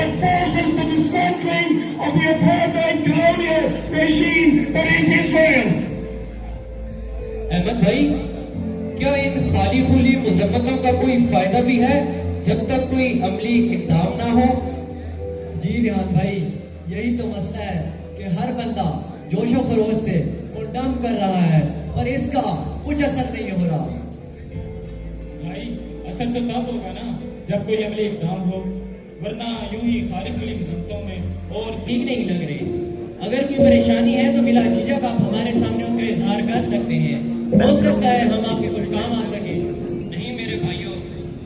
that forced us to dismantling of the apartheid colonial regime that is Israel. Ahmad بھائی، کیا ان خالی پھولی مذمتوں کا کوئی فائدہ بھی ہے جب تک کوئی عملی اقدام نہ ہو؟ جی ریحان بھائی، یہی تو مسئلہ ہے کہ ہر بندہ جوش و خروش سے کنڈم کر رہا ہے پر اس کا کچھ اثر نہیں ہو رہا۔ بھائی اثر تو تب ہوگا نا جب کوئی عملی اقدام ہو، ورنہ یوں ہی خالی پھولی مذمتوں میں اور ٹھیک نہیں لگ رہی۔ اگر کوئی پریشانی ہے تو بلا جھجک آپ ہمارے سامنے اس کا اظہار کر سکتے ہیں، ہو سکتا ہے ہم آپ کے کچھ کام آ سکے۔ نہیں میرے بھائیوں،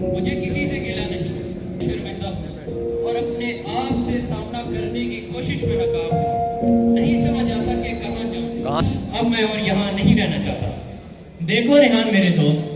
مجھے کسی سے گلہ نہیں، شرمندہ ہوں اور اپنے آپ سے سامنا کرنے کی کوشش میں ناکام ہوں۔ نہیں سمجھ آتا کہ کہاں جاؤں، اب میں اور یہاں نہیں رہنا چاہتا۔ دیکھو ریحان میرے دوست،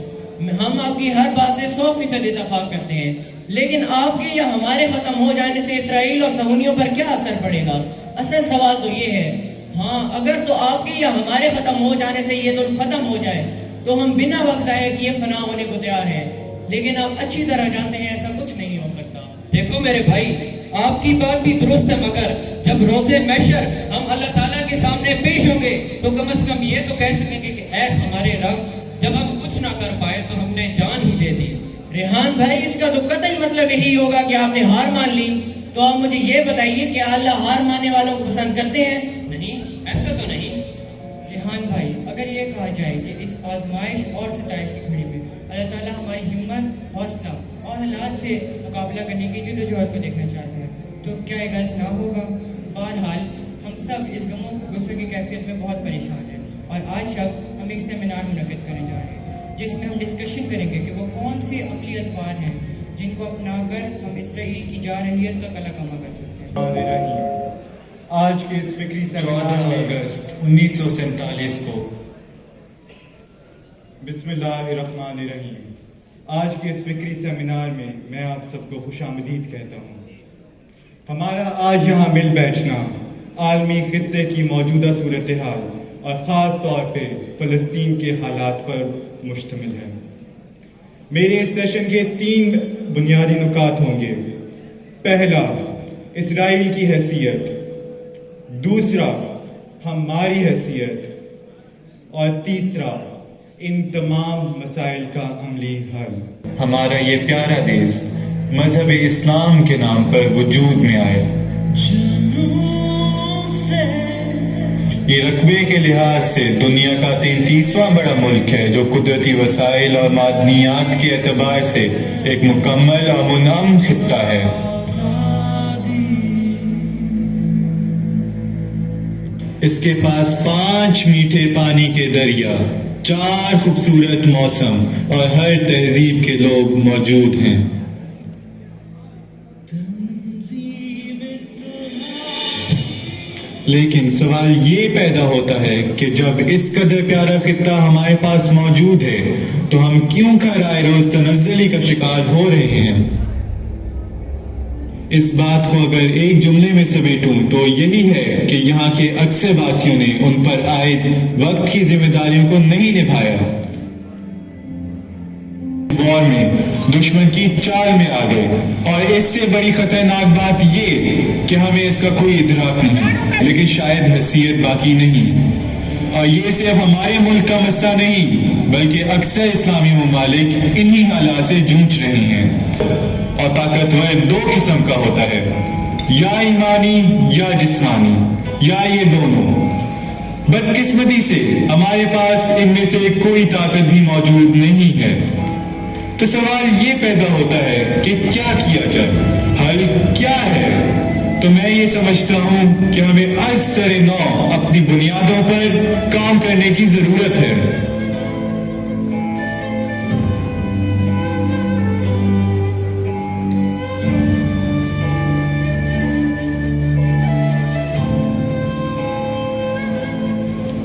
ہم آپ کی ہر بات سے 100% اتفاق کرتے ہیں، لیکن آپ کے یا ہمارے ختم ہو جانے سے اسرائیل اور صہیونیوں پر کیا اثر پڑے گا؟ اصل سوال تو یہ ہے۔ ہاں، اگر تو آپ کے یا ہمارے ختم ہو جانے سے یہ ظلم ختم ہو جائے تو ہم بنا وقت ضائع کیے فنا ہونے کو تیار ہیں، لیکن آپ اچھی طرح جانتے ہیں ایسا کچھ نہیں ہو سکتا۔ دیکھو میرے بھائی، آپ کی بات بھی درست ہے، مگر جب روز محشر ہم اللہ تعالیٰ کے سامنے پیش ہوں گے تو کم از کم یہ تو کہہ سکیں گے کہ اے ہمارے رب، جب ہم کچھ نہ کر پائے تو ہم نے جان ہی دے دی۔ ریحان بھائی، اس کا تو قطعی مطلب یہی ہوگا کہ آپ نے ہار مان لی۔ تو آپ مجھے یہ بتائیے کہ اللہ ہار ماننے والوں کو پسند کرتے ہیں؟ نہیں، ایسا تو نہیں۔ ریحان بھائی، اگر یہ کہا جائے کہ اس آزمائش اور ستائش کی گھڑی میں اللہ تعالیٰ ہماری ہمت، حوصلہ اور حالات سے مقابلہ کرنے کی جدوجہد کو دیکھنا چاہتے ہیں تو کیا یہ غلط نہ ہوگا؟ بہرحال ہم سب اس غم و غصے کی کیفیت میں بہت پریشان ہیں اور آج شب ہم ایک سیمینار منعقد کرنے جا رہے ہیں جس میں ہم ڈسکشن کریں گے کہ وہ کون سے عملی ادوار ہیں جن کو اپنا کر ہم اسرائیل کی جارحیت کا کلا کما کر سکتے ہیں۔ آج کے اس فکری سیمینار 14 اگست 1947 کو بسم اللہ الرحمن الرحیم۔ آج کے اس فکری سیمینار میں میں آپ سب کو خوش آمدید کہتا ہوں۔ ہمارا آج یہاں مل بیٹھنا عالمی خطے کی موجودہ صورتحال اور خاص طور پہ فلسطین کے حالات پر مشتمل ہے۔ میرے اس سیشن کے 3 بنیادی نکات ہوں گے۔ پہلا، اسرائیل کی حیثیت، دوسرا ہماری حیثیت، اور تیسرا ان تمام مسائل کا عملی حل۔ ہمارا یہ پیارا دیس مذہب اسلام کے نام پر وجود میں آیا۔ یہ رقبے کے لحاظ سے دنیا کا 33واں بڑا ملک ہے جو قدرتی وسائل اور معدنیات کے اعتبار سے ایک مکمل اور منعم خطہ ہے۔ اس کے پاس 5 میٹھے پانی کے دریا، 4 خوبصورت موسم اور ہر تہذیب کے لوگ موجود ہیں۔ لیکن سوال یہ پیدا ہوتا ہے کہ جب اس قدر پیارا خطہ ہمارے پاس موجود ہے تو ہم کیوں کرائے روز تنزلی کا شکار ہو رہے ہیں؟ اس بات کو اگر ایک جملے میں سمیٹوں تو یہی ہے کہ یہاں کے اکثر باسیوں نے ان پر عائد وقت کی ذمہ داریوں کو نہیں نبھایا، وار میں دشمن کی چال میں آ گئے، اور اس سے بڑی خطرناک بات یہ کہ ہمیں اس کا کوئی ادراک نہیں، لیکن شاید حیثیت باقی نہیں۔ اور یہ صرف ہمارے ملک کا مسئلہ نہیں بلکہ اکثر اسلامی ممالک انہی حالات سے جوجھ رہے ہیں۔ اور طاقتور 2 قسم کا ہوتا ہے، یا ایمانی یا جسمانی، یا یہ دونوں۔ بدقسمتی سے ہمارے پاس ان میں سے کوئی طاقت بھی موجود نہیں ہے۔ تو سوال یہ پیدا ہوتا ہے کہ کیا کیا جائے، حل کیا ہے؟ تو میں یہ سمجھتا ہوں کہ ہمیں از سر نو اپنی بنیادوں پر کام کرنے کی ضرورت ہے۔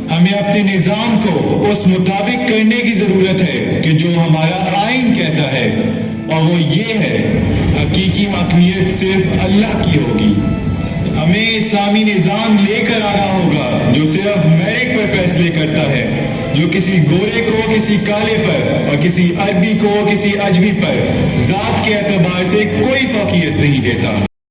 ہمیں اپنے نظام کو اس مطابق کرنے کی ضرورت ہے کہ جو ہمارا آئین کہتا ہے، اور وہ یہ ہے حقیقی حاکمیت صرف اللہ کی ہوگی۔ ہمیں اسلامی نظام لے کر آنا ہوگا جو صرف میرٹ پر فیصلے کرتا ہے، جو کسی گورے کو کسی کالے پر اور کسی عربی کو کسی اجمی پر ذات کے اعتبار سے کوئی فوقیت نہیں دیتا۔